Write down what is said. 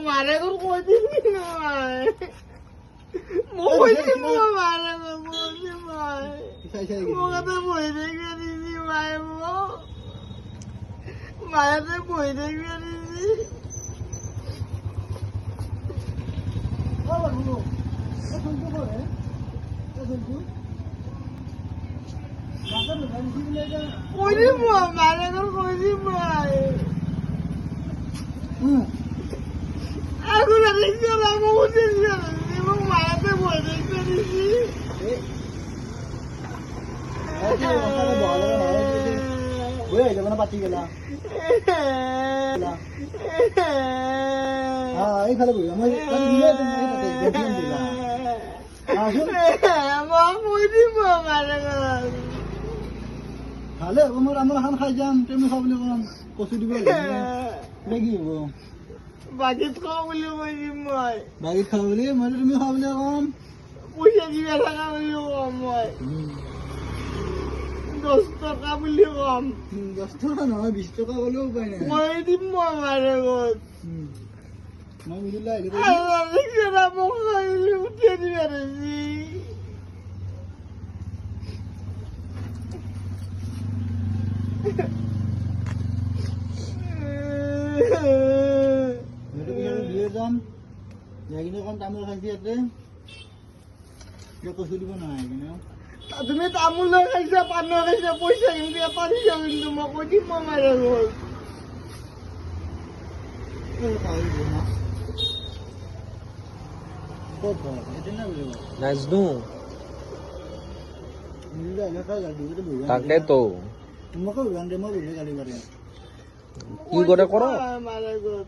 মাৰে ঘৰ কৈ দিবি নহয় মই কৈছি মই মাৰে ঘৰ কৈছি মই মোক এটা বহি থাকিব দিছি মায়ে মোক মায়েতে বহি থাকিব দিছি কৈছি মই মাৰে ঘৰ কৈছি মই এখন দেখছি আমি উঠেছি এবং মায়াতে বই দেখতে দিছি পাতি গেলা এইফালে বহি মই কৈ দিম মাৰে ঘৰ ভালে হ'ব মই আমাৰ এখন খাই যাম তুমি খাব বুলি কম কচু দিব লাগিব কি হ'ব বাগিত খাওঁ বুলি কৈছি মই বাগিত খাব বুলি মই তুমি খাব বুলি কম পইচা দিবা থাকা বুলি কম মই 10 টকা বুলি কম 10 টকা নহয় 20 টকা হ'লেও উপায় নাই মই দিম মই মাৰে ঘৰ মই বুজিলা মোক খাইলে উঠিয়ে দিবা দিছি যাম যাই কিনে অকণ তামোল খাইছি ইয়াতে কচু দিব নাই কিনে তুমি তামোল খাইছা পাণ খাইছা পইচা কিন্তু এটা দিছা কিন্তু মই কৈ দিম মই মাৰে ঘৰ নাজনো তাকেতো তোমাকে গালি মাৰে কি কৰে কৰ মাৰে ঘৰ